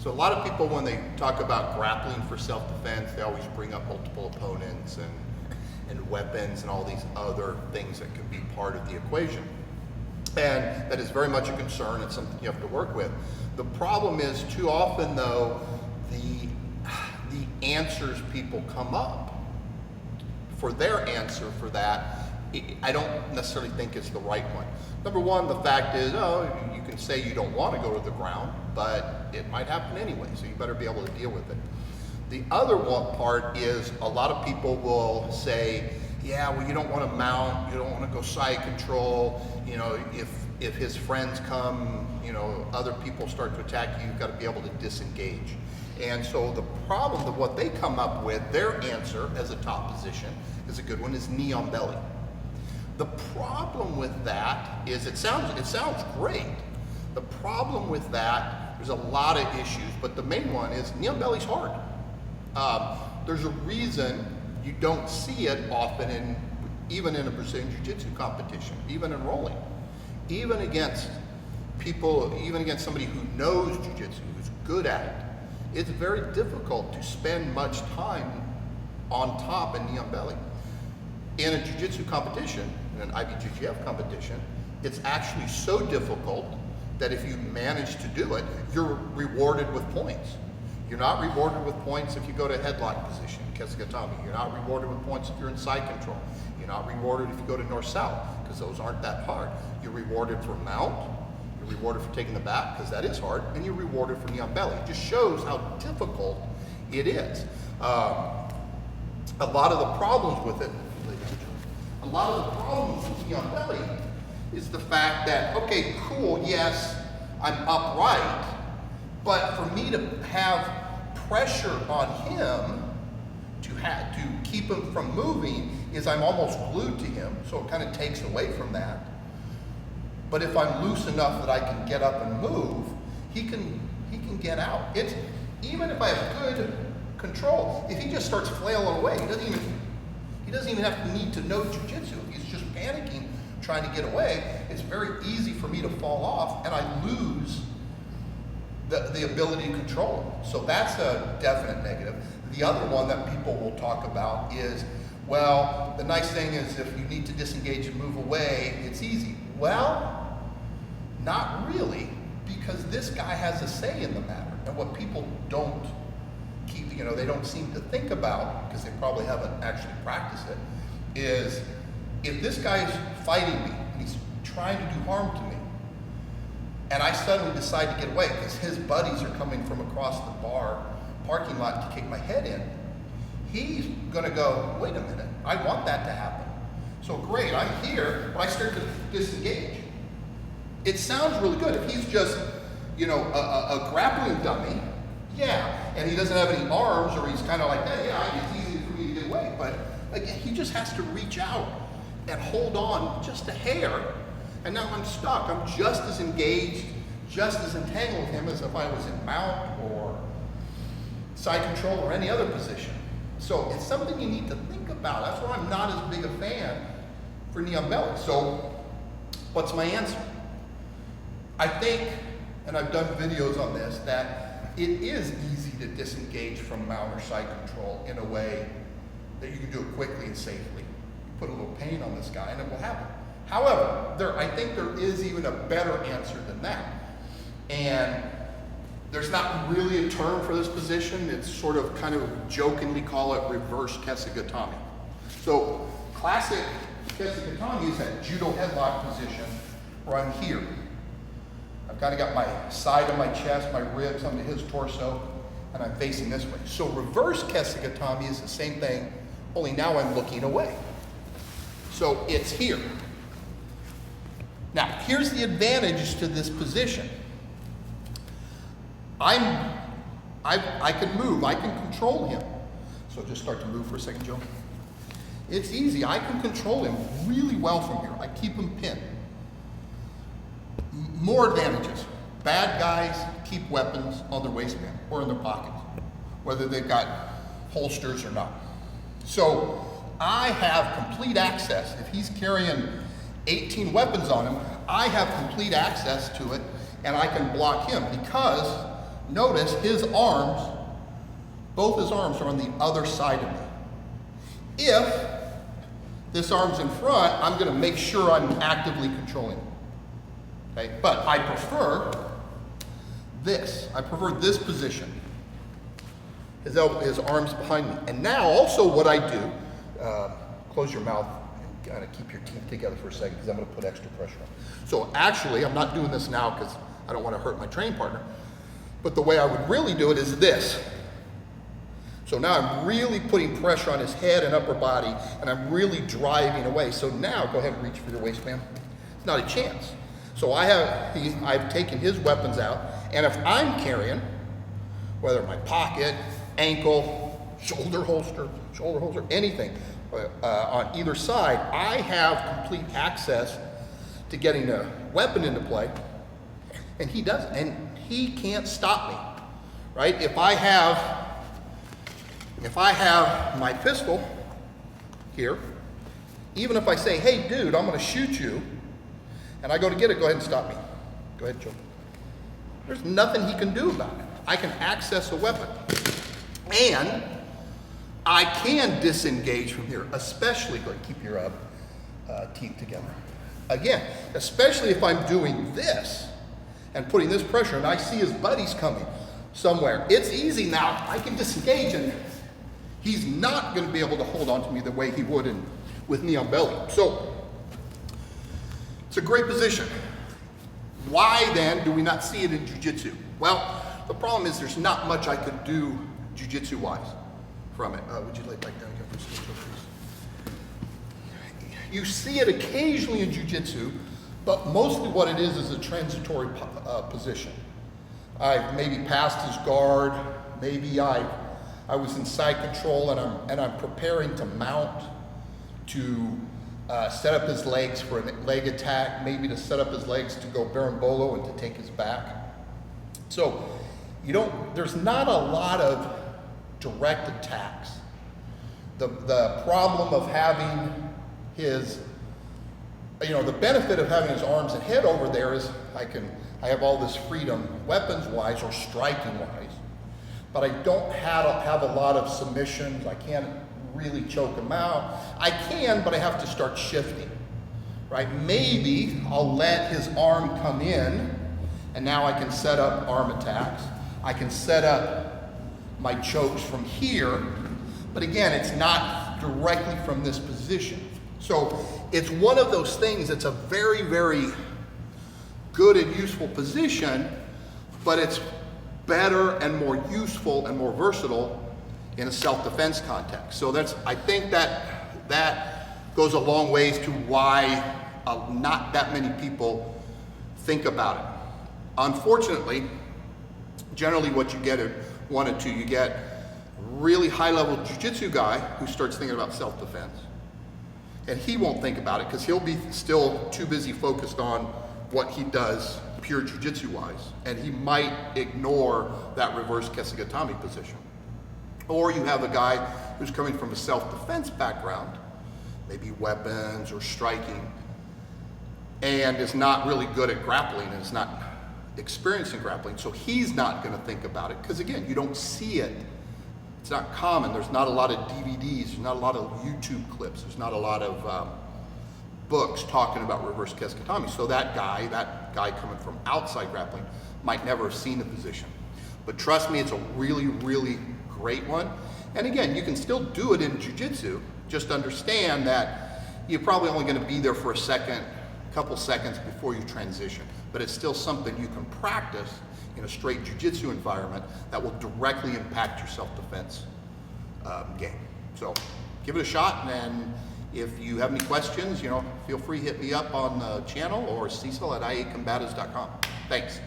So a lot of people, when they talk about grappling for self-defense, they always bring up multiple opponents and weapons and all these other things that could be part of the equation. And that is very much a concern. It's something you have to work with. The problem is, too often though, the answers people come up for their answer for that, I don't necessarily think it's the right one. Number one, the fact is, you can say you don't want to go to the ground, but it might happen anyway, so you better be able to deal with it. The other one part is, a lot of people will say, yeah, well, you don't want to mount, you don't want to go side control, you know, if his friends come, you know, other people start to attack you, you've got to be able to disengage. And so the problem of what they come up with, their answer as a top position, is a good one, is knee on belly. The problem with that is it sounds great. The problem with that, there's a lot of issues, but the main one is knee on belly's hard. There's a reason you don't see it often even in a Brazilian Jiu-jitsu competition, even in rolling, even against people, even against somebody who knows Jiu-jitsu, who's good at it. It's very difficult to spend much time on top and knee on belly. In a Jiu-jitsu competition, in an IBJJF competition, it's actually so difficult that if you manage to do it, you're rewarded with points. You're not rewarded with points if you go to headlock position, kesa gatame. You're not rewarded with points if you're in side control. You're not rewarded if you go to north-south, because those aren't that hard. You're rewarded for mount, you're rewarded for taking the back, because that is hard, and you're rewarded for knee on belly. It just shows how difficult it is. A lot of the problems with it, with knee on belly is the fact that, okay, cool, yes, I'm upright, but for me to have pressure on him to keep him from moving is I'm almost glued to him, so it kind of takes away from that. But if I'm loose enough that I can get up and move, he can get out. It's even if I have good control, if he just starts flailing away, he doesn't even have to need to know jiu-jitsu. He's just panicking, trying to get away. It's very easy for me to fall off, and I lose the ability to control him. So that's a definite negative. The other one that people will talk about is, well, the nice thing is if you need to disengage and move away, it's easy. Well, not really, because this guy has a say in the matter. And what people don't keep, you know, they don't seem to think about, because they probably haven't actually practiced it, is if this guy's fighting me and he's trying to do harm to me, and I suddenly decide to get away because his buddies are coming from across the parking lot to kick my head in, he's gonna go, wait a minute, I want that to happen. So great, I'm here, but I start to disengage. It sounds really good. If he's just, you know, a grappling dummy, yeah, and he doesn't have any arms, or he's kind of like that, yeah, it's easy for me to get away. But again, he just has to reach out and hold on just a hair, and now I'm stuck. I'm just as engaged, just as entangled with him as if I was in mount or side control or any other position. So it's something you need to think about. That's why I'm not as big a fan for knee on belly. So what's my answer? I think, and I've done videos on this, that it is easy to disengage from mount or side control in a way that you can do it quickly and safely. You put a little pain on this guy and it will happen. However, I think there is even a better answer than that. And there's not really a term for this position. It's sort of kind of jokingly call it reverse kesa gatame. So classic kesa gatame is that judo headlock position where I'm here. I've kind of got my side of my chest, my ribs onto his torso, and I'm facing this way. So reverse kesa gatame is the same thing, only now I'm looking away. So it's here. Now, here's the advantage to this position. I can move, I can control him. So just start to move for a second, Joe. It's easy, I can control him really well from here. I keep him pinned. More advantages. Bad guys keep weapons on their waistband or in their pockets, whether they've got holsters or not. So I have complete access. If he's carrying 18 weapons on him, I have complete access to it, and I can block him, because notice his arms, both his arms are on the other side of me. If this arm's in front, I'm gonna make sure I'm actively controlling it. Okay, but I prefer this. I prefer this position. His arms behind me. And now also what I do, close your mouth and kind of keep your teeth together for a second because I'm gonna put extra pressure on. So actually, I'm not doing this now because I don't want to hurt my training partner, but the way I would really do it is this. So now I'm really putting pressure on his head and upper body, and I'm really driving away. So now, go ahead and reach for your waistband. It's not a chance. So I've taken his weapons out, and if I'm carrying, whether my pocket, ankle, shoulder holster, anything on either side, I have complete access to getting a weapon into play, and he doesn't, and he can't stop me, right? If I have my pistol here, even if I say, hey dude, I'm gonna shoot you, and I go to get it, go ahead and stop me. Go ahead, Joe. There's nothing he can do about it. I can access a weapon. And I can disengage from here, especially, go ahead, keep your teeth together. Again, especially if I'm doing this and putting this pressure and I see his buddies coming somewhere. It's easy now, I can disengage and he's not gonna be able to hold on to me the way he would with me on belly. So, it's a great position. Why then do we not see it in jiu-jitsu? Well, the problem is there's not much I could do jiu-jitsu wise from it. Would you lay back down again for a second, please? You see it occasionally in jiu-jitsu, but mostly what it is a transitory position. I've maybe passed his guard, maybe I was in side control and I'm preparing to mount to set up his legs for a leg attack, maybe to set up his legs to go berimbolo and to take his back. So there's not a lot of direct attacks. The problem of having his, the benefit of having his arms and head over there is I have all this freedom weapons-wise or striking-wise, but I don't have a lot of submissions. I can't really choke him out. I can, but I have to start shifting, right? Maybe I'll let his arm come in, and now I can set up arm attacks. I can set up my chokes from here, but again, it's not directly from this position. So it's one of those things that's a very, very good and useful position, but it's better and more useful and more versatile in a self-defense context. So I think that goes a long ways to why not that many people think about it. Unfortunately, generally what you get are one or two. You get really high-level jiu-jitsu guy who starts thinking about self-defense. And he won't think about it because he'll be still too busy focused on what he does pure jiu-jitsu wise. And he might ignore that reverse kesa gatame position. Or you have a guy who's coming from a self-defense background, maybe weapons or striking, and is not really good at grappling and is not experienced in grappling. So he's not gonna think about it because again, you don't see it. It's not common. There's not a lot of DVDs, there's not a lot of YouTube clips, there's not a lot of books talking about reverse kesa gatame. So that guy coming from outside grappling might never have seen the position. But trust me, it's a really, really great one. And again, you can still do it in jiu-jitsu, just understand that you're probably only gonna be there for a couple seconds before you transition. But it's still something you can practice in a straight jiu-jitsu environment that will directly impact your self-defense game. So give it a shot, and if you have any questions, feel free to hit me up on the channel or Cecil at iacombatives.com. Thanks.